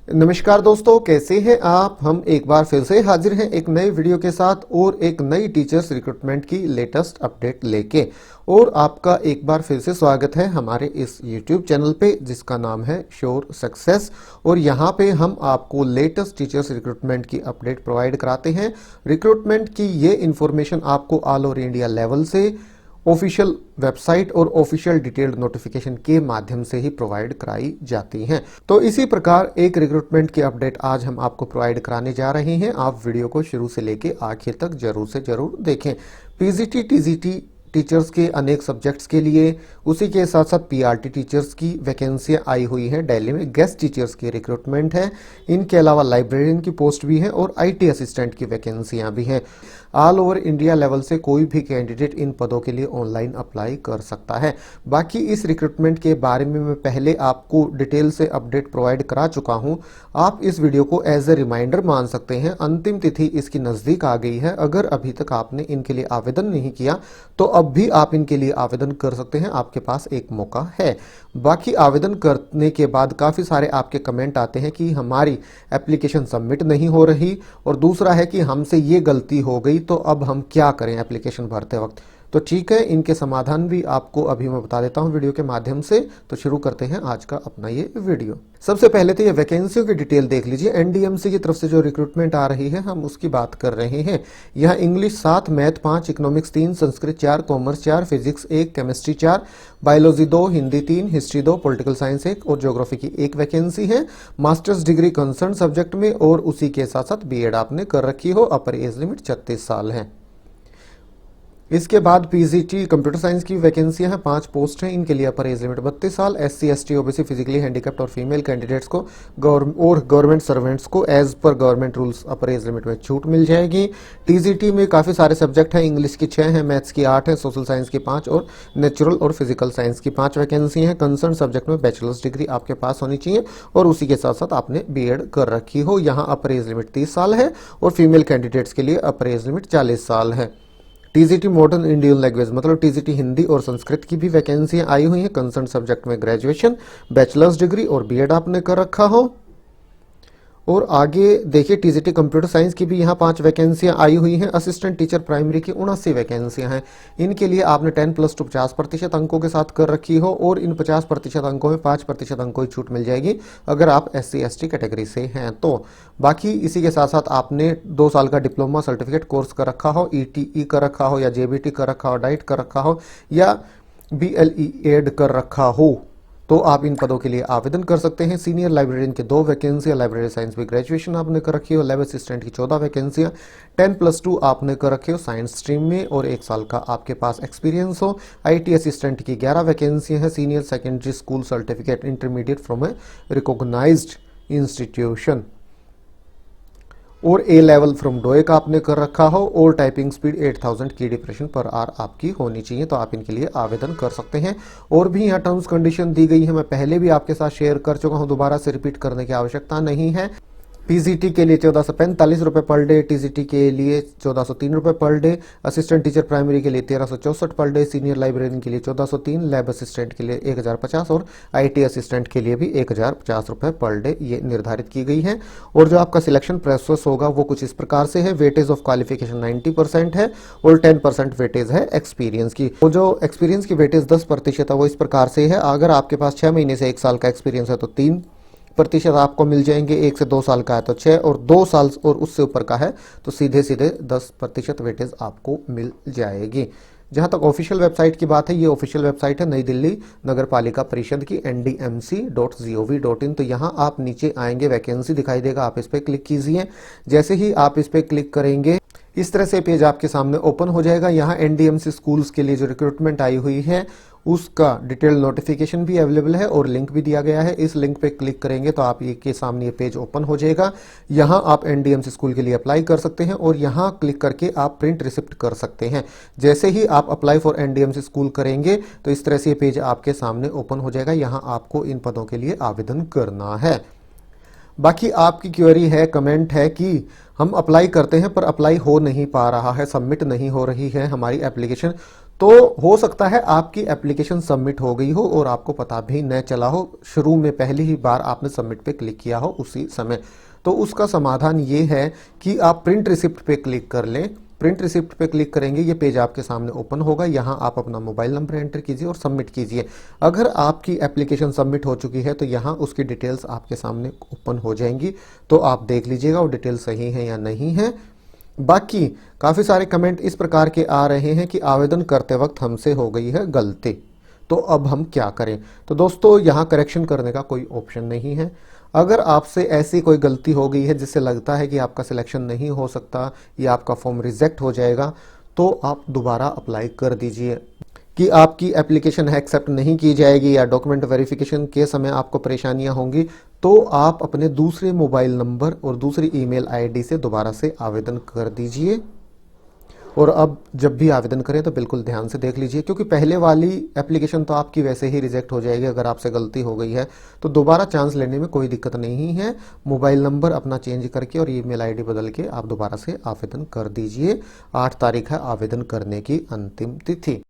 नमस्कार दोस्तों, कैसे हैं आप। हम एक बार फिर से हाजिर हैं एक नए वीडियो के साथ और एक नई टीचर्स रिक्रूटमेंट की लेटेस्ट अपडेट लेके। और आपका एक बार फिर से स्वागत है हमारे इस YouTube चैनल पे जिसका नाम है श्योर सक्सेस। और यहाँ पे हम आपको लेटेस्ट टीचर्स रिक्रूटमेंट की अपडेट प्रोवाइड कराते हैं। रिक्रूटमेंट की ये इन्फॉर्मेशन आपको ऑल ओवर इंडिया लेवल से ऑफिशियल वेबसाइट और ऑफिशियल डिटेल्ड नोटिफिकेशन के माध्यम से ही प्रोवाइड कराई जाती हैं। तो इसी प्रकार एक रिक्रूटमेंट की अपडेट आज हम आपको प्रोवाइड कराने जा रहे हैं। आप वीडियो को शुरू से लेके आखिर तक जरूर से जरूर देखें। पीजीटी टीजीटी टीचर्स के अनेक सब्जेक्ट्स के लिए, उसी के साथ साथ पीआरटी टीचर्स की वैकेंसियां आई हुई हैं। दिल्ली में गेस्ट टीचर्स की रिक्रूटमेंट है। इनके अलावा लाइब्रेरियन की पोस्ट भी है और आईटी असिस्टेंट की वैकेंसियां भी हैं। ऑल ओवर इंडिया लेवल से कोई भी कैंडिडेट इन पदों के लिए ऑनलाइन अप्लाई कर सकता है। बाकी इस रिक्रूटमेंट के बारे में मैं पहले आपको डिटेल से अपडेट प्रोवाइड करा चुका हूं। आप इस वीडियो को एज ए रिमाइंडर मान सकते हैं। अंतिम तिथि इसकी नज़दीक आ गई है। अगर अभी तक आपने इनके लिए आवेदन नहीं किया तो अब भी आप इनके लिए आवेदन कर सकते हैं। आपके पास एक मौका है। बाकी आवेदन करने के बाद काफ़ी सारे आपके कमेंट आते हैं कि हमारी एप्लीकेशन सबमिट नहीं हो रही, और दूसरा है कि हमसे ये गलती हो गई तो अब हम क्या करें एप्लीकेशन भरते वक्त। तो ठीक है, इनके समाधान भी आपको अभी मैं बता देता हूं वीडियो के माध्यम से। तो शुरू करते हैं आज का अपना ये वीडियो। सबसे पहले तो ये वैकेंसियों की डिटेल देख लीजिए। एनडीएमसी की तरफ से जो रिक्रूटमेंट आ रही है हम उसकी बात कर रहे हैं। यह English 7, math 5, economics 3, Sanskrit 4, commerce 4, physics 1, chemistry 4, biology 2, Hindi 3, history 2, political science 1 और ज्योग्राफी की 1 वैकेंसी है। मास्टर्स डिग्री कंसर्न सब्जेक्ट में और उसी के साथ साथ बीएड आपने कर रखी हो। अपर एज लिमिट 36 साल है। इसके बाद पीजीटी कंप्यूटर साइंस की वैकेंसियां हैं। 5 पोस्ट हैं। इनके लिए अपर एज लिमिट 32 साल। SC ST OBC physically handicapped और फीमेल कैंडिडेट्स को और गवर्नमेंट सर्वेंट्स को एज पर government rules upper age limit में छूट मिल जाएगी। टीजीटी में काफ़ी सारे सब्जेक्ट हैं। इंग्लिश की 6 हैं, मैथ्स की 8 है, सोशल साइंस की 5 और नेचुरल और फिजिकल साइंस की 5 वैकेंसी हैं। कंसर्न सब्जेक्ट में बैचलर्स डिग्री आपके पास होनी चाहिए और उसी के साथ साथ आपने बीएड कर रखी हो। यहाँ अपर एज लिमिट 30 साल है और फीमेल कैंडिडेट्स के लिए अपर एज लिमिट 40 साल है। टीजीटी मॉडर्न इंडियन लैंग्वेज मतलब टीजीटी हिंदी और संस्कृत की भी वैकेंसियां आई हुई हैं। कंसर्न सब्जेक्ट में ग्रेजुएशन, बैचलर्स डिग्री और बीएड आपने कर रखा हो। और आगे देखिए, टीजीटी कंप्यूटर साइंस की भी यहाँ 5 वैकेंसियां आई हुई हैं। असिस्टेंट टीचर प्राइमरी की 79 वैकेंसियां हैं। इनके लिए आपने 10+2 50% अंकों के साथ कर रखी हो और इन 50% अंकों में 5% अंकों की छूट मिल जाएगी अगर आप SC ST कैटेगरी से हैं तो। बाकी इसी के साथ साथ आपने 2 साल का डिप्लोमा सर्टिफिकेट कोर्स कर रखा हो, ETE कर रखा हो या JBT कर रखा हो, डाइट कर रखा हो या BLE एड कर रखा हो तो आप इन पदों के लिए आवेदन कर सकते हैं। सीनियर लाइब्रेरियन की 2 वैकेंसियां, लाइब्रेरी साइंस में ग्रेजुएशन आपने कर रखी हो। लैब असिस्टेंट की 14 वैकेंसियां, 10+2 आपने कर रखे हो साइंस स्ट्रीम में और 1 साल का आपके पास एक्सपीरियंस हो। आईटी असिस्टेंट की 11 वैकेंसियां हैं। Senior secondary school certificate intermediate from a recognised institution और ए लेवल फ्रॉम डोएक आपने कर रखा हो और टाइपिंग स्पीड 8000 की डिप्रेशन पर आवर आपकी होनी चाहिए। तो आप इनके लिए आवेदन कर सकते हैं। और भी यहाँ टर्म्स कंडीशन दी गई है, मैं पहले भी आपके साथ शेयर कर चुका हूँ, दोबारा से रिपीट करने की आवश्यकता नहीं है। पीजीटी के लिए 1445 रुपये पर डे, टीजीटी के लिए 1403 रुपये per day, assistant teacher primary के लिए 1364 पर डे, सीनियर लाइब्रेरियन के लिए 1403, लैब असिस्टेंट के लिए 1050 और आईटी असिस्टेंट के लिए भी 1050 रुपये पर डे ये निर्धारित की गई है। और जो आपका सिलेक्शन प्रोसेस होगा वो कुछ इस प्रकार से है। वेटेज ऑफ क्वालिफिकेशन 90% है और 10% वेटेज है एक्सपीरियंस की। वो जो एक्सपीरियंस की वेटेज 10% है वो इस प्रकार से है। अगर आपके पास 6 महीने से 1 साल का एक्सपीरियंस है तो 3% आपको मिल जाएंगे। 1 से 2 साल का है तो 6 और 2 साल और उससे ऊपर का है तो सीधे सीधे 10% वेटेज आपको मिल जाएगी। जहां तक ऑफिशियल वेबसाइट की बात है, ये ऑफिशियल वेबसाइट है नई दिल्ली नगर पालिका परिषद की ndmc.gov.in। तो यहाँ आप नीचे आएंगे, वैकेंसी दिखाई देगा, आप इस पर क्लिक कीजिए। जैसे ही आप इस पर क्लिक करेंगे इस तरह से पेज आपके सामने ओपन हो जाएगा। यहाँ एनडीएमसी स्कूल्स के लिए जो रिक्रूटमेंट आई हुई है उसका डिटेल नोटिफिकेशन भी अवेलेबल है और लिंक भी दिया गया है। इस लिंक पे क्लिक करेंगे तो आप ये के सामने ये पेज ओपन हो जाएगा। यहाँ आप एनडीएमसी स्कूल के लिए अप्लाई कर सकते हैं और यहाँ क्लिक करके आप प्रिंट रिसिप्ट कर सकते हैं। जैसे ही आप अप्लाई फॉर एनडीएमसी स्कूल करेंगे तो इस तरह से ये पेज आपके सामने ओपन हो जाएगा। यहाँ आपको इन पदों के लिए आवेदन करना है। बाकी आपकी क्वेरी है, कमेंट है कि हम अप्लाई करते हैं पर अप्लाई हो नहीं पा रहा है, सबमिट नहीं हो रही है हमारी एप्लीकेशन, तो हो सकता है आपकी एप्लीकेशन सबमिट हो गई हो और आपको पता भी न चला हो, शुरू में पहली ही बार आपने सबमिट पे क्लिक किया हो उसी समय। तो उसका समाधान ये है कि आप प्रिंट रिसिप्ट पे क्लिक कर लें। प्रिंट रिसिप्ट पे क्लिक करेंगे, ये पेज आपके सामने ओपन होगा। यहाँ आप अपना मोबाइल नंबर एंटर कीजिए और सबमिट कीजिए। अगर आपकी एप्लीकेशन सबमिट हो चुकी है तो यहाँ उसकी डिटेल्स आपके सामने ओपन हो जाएंगी, तो आप देख लीजिएगा वो डिटेल सही है या नहीं है। बाकी काफ़ी सारे कमेंट इस प्रकार के आ रहे हैं कि आवेदन करते वक्त हमसे हो गई है गलती, तो अब हम क्या करें। तो दोस्तों यहाँ करेक्शन करने का कोई ऑप्शन नहीं है। अगर आपसे ऐसी कोई गलती हो गई है जिससे लगता है कि आपका सिलेक्शन नहीं हो सकता या आपका फॉर्म रिजेक्ट हो जाएगा, तो आप दोबारा अप्लाई कर दीजिए। कि आपकी एप्लीकेशन है एक्सेप्ट नहीं की जाएगी या डॉक्यूमेंट वेरिफिकेशन के समय आपको परेशानियां होंगी, तो आप अपने दूसरे मोबाइल नंबर और दूसरी ईमेल आईडी से दोबारा से आवेदन कर दीजिए। और अब जब भी आवेदन करें तो बिल्कुल ध्यान से देख लीजिए, क्योंकि पहले वाली एप्लीकेशन तो आपकी वैसे ही रिजेक्ट हो जाएगी। अगर आपसे गलती हो गई है तो दोबारा चांस लेने में कोई दिक्कत नहीं है। मोबाइल नंबर अपना चेंज करके और ईमेल आईडी बदल के आप दोबारा से आवेदन कर दीजिए। 8 तारीख है आवेदन करने की अंतिम तिथि।